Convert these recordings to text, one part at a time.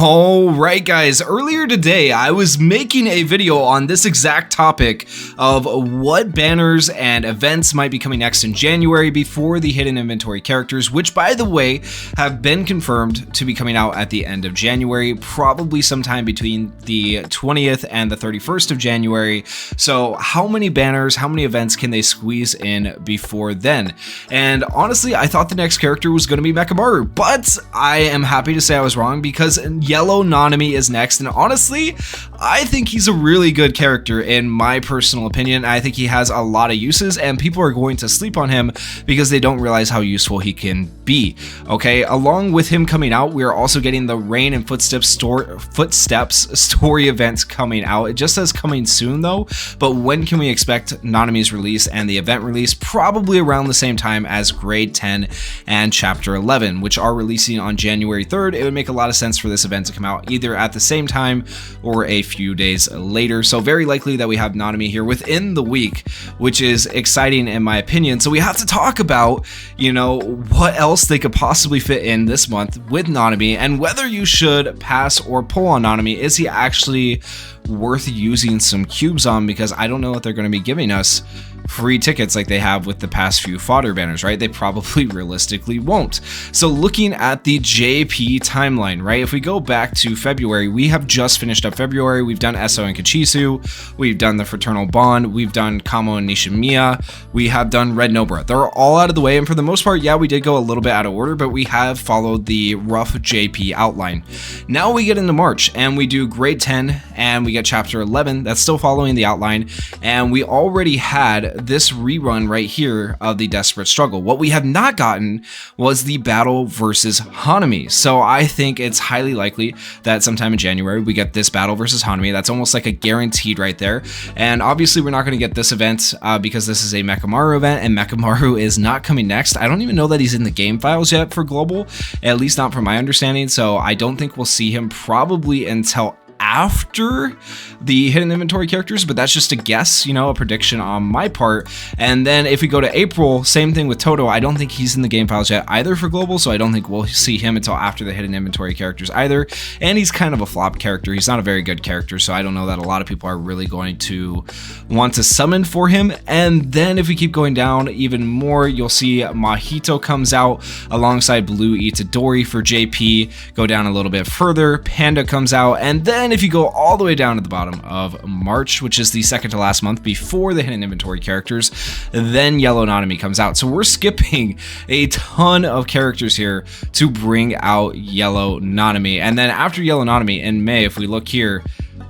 Alright guys, earlier today I was making a video on this exact topic of what banners and events might be coming next in January before the hidden inventory characters, which by the way have been confirmed to be coming out at the end of January, probably sometime between the 20th and the 31st of January. So how many banners, how many events can they squeeze in before then? And honestly, I thought the next character was going to be MECHAMARU, but I am happy to say I was wrong because Yellow Nanami is next, and honestly, I think he's a really good character in my personal opinion. I think he has a lot of uses, and people are going to sleep on him because they don't realize how useful he can be. Okay, along with him coming out, we are also getting the Rain and Footsteps story events coming out. It just says coming soon though, but when can we expect Nanami's release and the event release? Probably around the same time as Grade 10 and Chapter 11, which are releasing on January 3rd. It would make a lot of sense for this event to come out either at the same time or a few days later. So very likely that we have Nanami here within the week, which is exciting in my opinion. So we have to talk about, what else they could possibly fit in this month with Nanami and whether you should pass or pull on Nanami. Is he actually worth using some cubes on? Because I don't know if they're going to be giving us free tickets like they have with the past few fodder banners, right? They probably realistically won't. So looking at the JP timeline, right? If we go back to February, we have just finished up February. We've done Esso and Kachisu. We've done the Fraternal Bond. We've done Kamo and Nishimiya. We have done Red Nobra. They're all out of the way. And for the most part, yeah, we did go a little bit out of order, but we have followed the rough JP outline. Now we get into March and we do Grade 10 and we get Chapter 11. That's still following the outline. And we already had this rerun right here of the Desperate Struggle. What we have not gotten was the battle versus Hanami. So I think it's highly likely that sometime in January we get this battle versus Hanami. That's almost like a guaranteed right there. And obviously we're not going to get this event because this is a MECHAMARU event and MECHAMARU is not coming next. I don't even know that he's in the game files yet for global, at least not from my understanding. So I don't think we'll see him probably until after the hidden inventory characters, but that's just a guess, a prediction on my part. And then if we go to April, same thing with Toto. I don't think he's in the game files yet either for global, so I don't think we'll see him until after the hidden inventory characters either. And he's kind of a flop character. He's not a very good character, so I don't know that a lot of people are really going to want to summon for him. And then if we keep going down even more, you'll see Mahito comes out alongside Blue Itadori for JP. Go down a little bit further, Panda comes out, and then if you go all the way down to the bottom of March, which is the second to last month before the hidden inventory characters, then Yellow Nanami comes out. So we're skipping a ton of characters here to bring out Yellow Nanami. And then after Yellow Nanami in May, if we look here,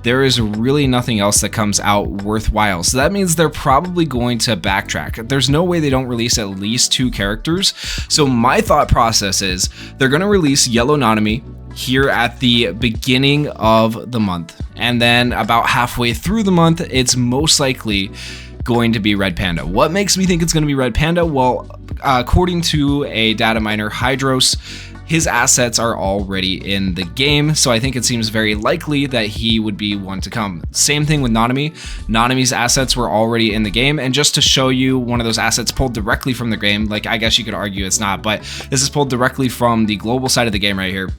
there is really nothing else that comes out worthwhile. So that means they're probably going to backtrack. There's no way they don't release at least 2 characters. So my thought process is they're going to release Yellow Nanami here at the beginning of the month, and then about halfway through the month it's most likely going to be Red Panda. What makes me think it's going to be Red Panda? Well, according to a data miner, Hydros, his assets are already in the game, so I think it seems very likely that he would be one to come. Same thing with Nanami. Nanami's assets were already in the game, and just to show you one of those assets pulled directly from the game, like I guess you could argue it's not, but this is pulled directly from the global side of the game right here.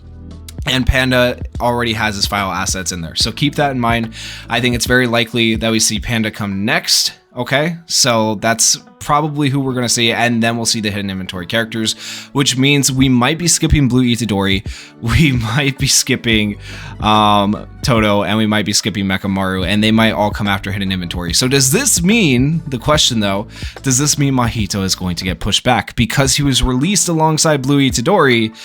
And Panda already has his file assets in there. So keep that in mind. I think it's very likely that we see Panda come next. Okay, so that's probably who we're going to see, and then we'll see the hidden inventory characters, which means we might be skipping Blue Itadori, we might be skipping Toto, and we might be skipping MECHAMARU, and they might all come after hidden inventory. So does this mean, the question though, does this mean Mahito is going to get pushed back because he was released alongside Blue Itadori?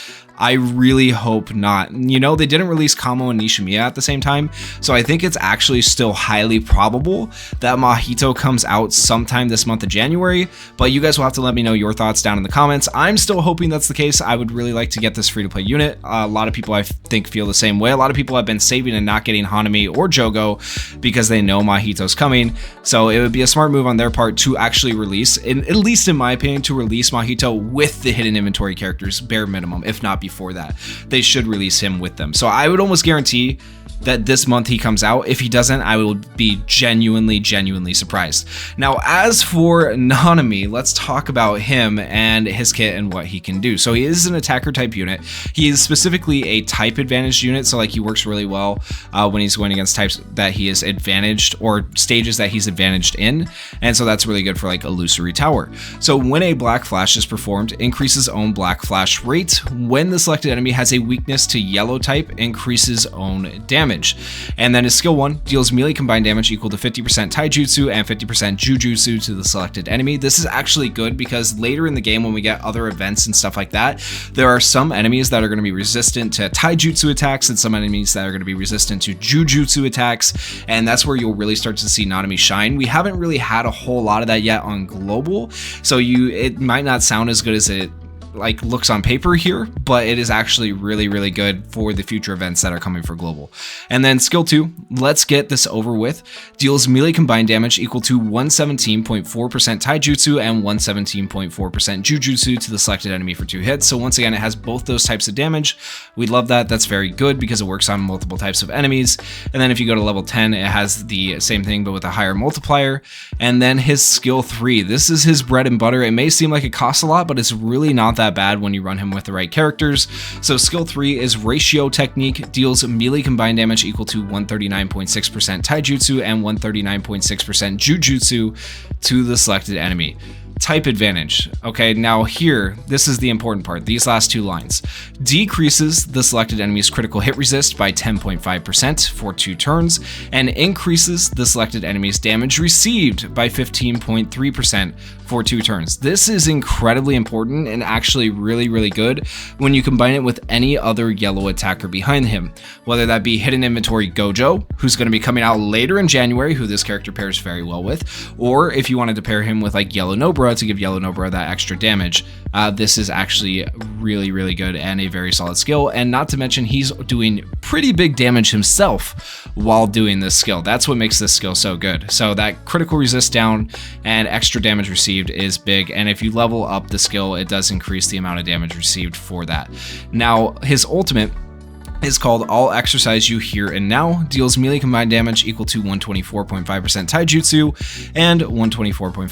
I really hope not. They didn't release Kamo and Nishimiya at the same time, so I think it's actually still highly probable that Mahito comes out sometime this month of January, but you guys will have to let me know your thoughts down in the comments. I'm still hoping that's the case. I would really like to get this free-to-play unit. A lot of people I think feel the same way. A lot of people have been saving and not getting Hanami or Jogo because they know Mahito's coming, so it would be a smart move on their part to actually release, at least in my opinion, to release Mahito with the hidden inventory characters, bare minimum, if not before that. They should release him with them. So I would almost guarantee that this month he comes out. If he doesn't, I will be genuinely surprised. Now, as for Nanami, let's talk about him and his kit and what he can do. So he is an attacker type unit. He is specifically a type advantaged unit, so like he works really well when he's going against types that he is advantaged or stages that he's advantaged in, and so that's really good for like Illusory Tower. So when a black flash is performed, increases own black flash rate. When the selected enemy has a weakness to yellow type, increases own damage. And then his skill 1 deals melee combined damage equal to 50% taijutsu and 50% jujutsu to the selected enemy. This is actually good because later in the game when we get other events and stuff like that, there are some enemies that are going to be resistant to taijutsu attacks and some enemies that are going to be resistant to jujutsu attacks, and that's where you'll really start to see Nanami shine. We haven't really had a whole lot of that yet on global, so it might not sound as good as it like looks on paper here, but it is actually really good for the future events that are coming for global. And then skill 2, let's get this over with, deals melee combined damage equal to 117.4% taijutsu and 117.4% jujutsu to the selected enemy for 2 hits. So once again, it has both those types of damage. We love that. That's very good because it works on multiple types of enemies. And then if you go to level 10, it has the same thing but with a higher multiplier. And then his skill 3, this is his bread and butter. It may seem like it costs a lot, but it's really not that bad when you run him with the right characters. So skill 3 is Ratio Technique, deals melee combined damage equal to 139.6% taijutsu and 139.6% jujutsu to the selected enemy. Type advantage. Okay, now here, this is the important part. These last 2 lines. Decreases the selected enemy's critical hit resist by 10.5% for 2 turns, and increases the selected enemy's damage received by 15.3% for 2 turns. This is incredibly important and actually really good when you combine it with any other yellow attacker behind him, whether that be Hidden Inventory Gojo, who's going to be coming out later in January, who this character pairs very well with, or if you wanted to pair him with like Yellow Nobara to give Yellow Nobara that extra damage. This is actually really good and a very solid skill, and not to mention he's doing pretty big damage himself while doing this skill. That's what makes this skill so good. So that critical resist down and extra damage received is big, and if you level up the skill, it does increase the amount of damage received for that. Now his ultimate is called All Exercise You Here and Now, deals melee combined damage equal to 124.5% taijutsu and 124.5%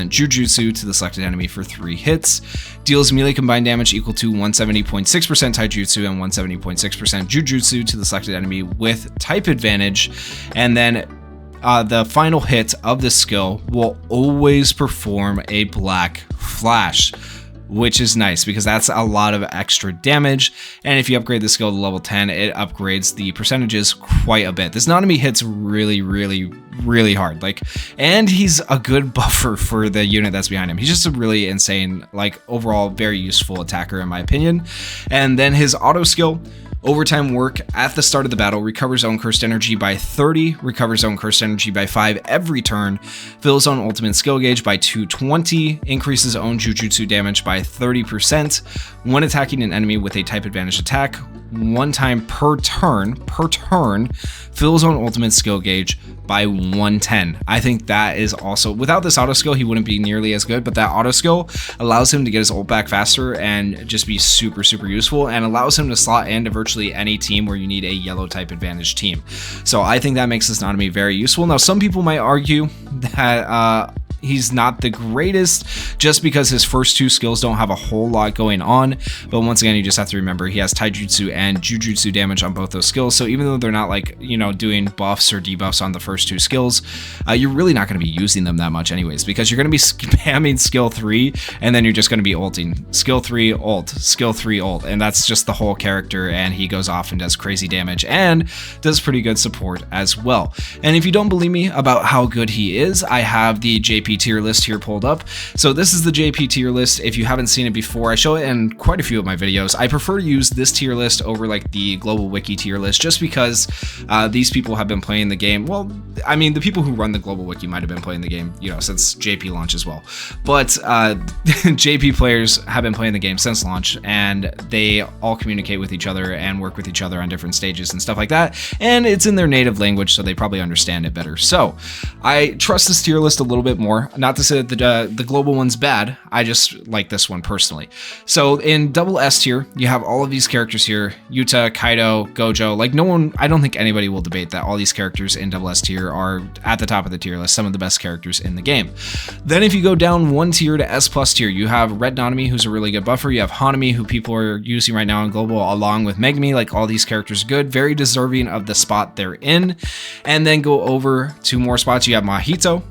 jujutsu to the selected enemy for 3 hits, deals melee combined damage equal to 170.6% taijutsu and 170.6% jujutsu to the selected enemy with type advantage, and then the final hit of this skill will always perform a black flash, which is nice because that's a lot of extra damage. And if you upgrade the skill to level 10, it upgrades the percentages quite a bit. This Nanami hits really hard, like, and he's a good buffer for the unit that's behind him. He's just a really insane, like, overall very useful attacker in my opinion. And then his auto skill, Overtime Work, at the start of the battle, recovers own cursed energy by 30, recovers own cursed energy by 5 every turn, fills own ultimate skill gauge by 220, increases own jujutsu damage by 30%, when attacking an enemy with a type advantage attack, 1 time per turn, fills own ultimate skill gauge by 110. I think that is also, without this auto skill, he wouldn't be nearly as good, but that auto skill allows him to get his ult back faster and just be super useful, and allows him to slot into virtually any team where you need a yellow type advantage team. So I think that makes this Nanami very useful. Now, some people might argue that he's not the greatest just because his first 2 skills don't have a whole lot going on, but once again, you just have to remember he has taijutsu and jujutsu damage on both those skills, so even though they're not like, you know, doing buffs or debuffs on the first 2 skills, you're really not going to be using them that much anyways, because you're going to be spamming skill 3 and then you're just going to be ulting skill 3 ult, skill 3 ult, and that's just the whole character, and he goes off and does crazy damage and does pretty good support as well. And if you don't believe me about how good he is, I have the JP tier list here pulled up. So this is the JP tier list. If you haven't seen it before, I show it in quite a few of my videos. I prefer to use this tier list over like the global wiki tier list just because these people have been playing the game. Well, I mean, the people who run the global wiki might have been playing the game, you know, since JP launch as well. But JP players have been playing the game since launch, and they all communicate with each other and work with each other on different stages and stuff like that. And it's in their native language, so they probably understand it better. So I trust this tier list a little bit more. more. Not to say that the global one's bad, I just like this one personally. So in double S tier, you have all of these characters here, Yuta, Kaido, Gojo. Like no one, I don't think anybody will debate that all these characters in double S tier are at the top of the tier list, some of the best characters in the game. Then if you go down one tier to S plus tier, you have Red Nanami, who's a really good buffer. You have Hanami, who people are using right now in global, along with Megami. Like all these characters good, very deserving of the spot they're in. And then go over 2 more spots. You have Mahito,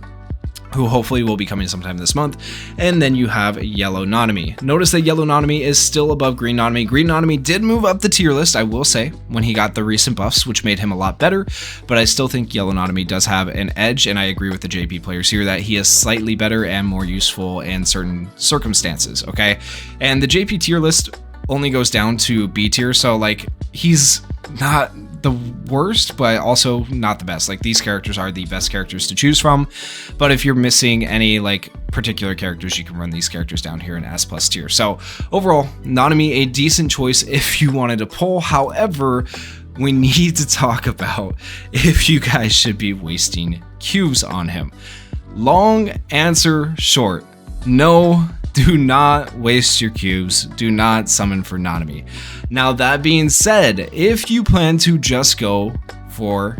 who hopefully will be coming sometime this month. And then you have Yellow Nanami. Notice that Yellow Nanami is still above Green Nanami. Green Nanami did move up the tier list, I will say, when he got the recent buffs, which made him a lot better. But I still think Yellow Nanami does have an edge, and I agree with the JP players here that he is slightly better and more useful in certain circumstances, okay? And the JP tier list only goes down to B tier, so like he's not the worst, but also not the best. Like these characters are the best characters to choose from, but if you're missing any like particular characters, you can run these characters down here in S plus tier. So overall, Nanami a decent choice if you wanted to pull. However, we need to talk about if you guys should be wasting cubes on him. Long answer short, no. Do not waste your cubes. Do not summon for Nanami. Now that being said, if you plan to just go for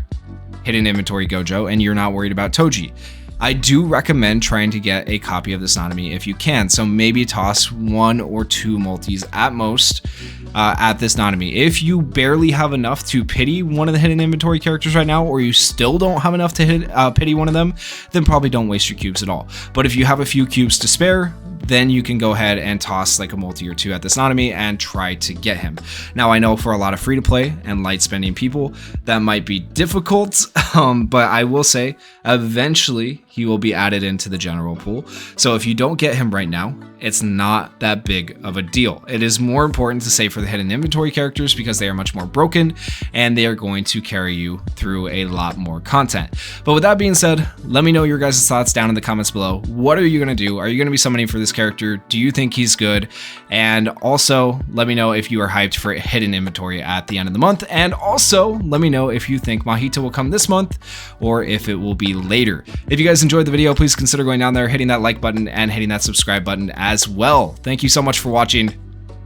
hidden inventory Gojo and you're not worried about Toji, I do recommend trying to get a copy of this Nanami if you can. So maybe toss 1 or 2 multis at most at this Nanami. If you barely have enough to pity one of the hidden inventory characters right now, or you still don't have enough to pity one of them, then probably don't waste your cubes at all. But if you have a few cubes to spare, then you can go ahead and toss like a multi or 2 at this Nanami and try to get him. Now I know for a lot of free to play and light spending people that might be difficult, but I will say eventually he will be added into the general pool. So if you don't get him right now, it's not that big of a deal. It is more important to save for the hidden inventory characters because they are much more broken and they are going to carry you through a lot more content. But with that being said, let me know your guys' thoughts down in the comments below. What are you going to do? Are you going to be summoning for this character? Do you think he's good? And also let me know if you are hyped for hidden inventory at the end of the month. And also let me know if you think Mahito will come this month or if it will be later. If you guys enjoyed the video, please consider going down there, hitting that like button and hitting that subscribe button as well. Thank you so much for watching.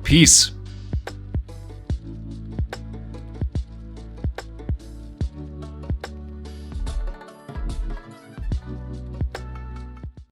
Peace.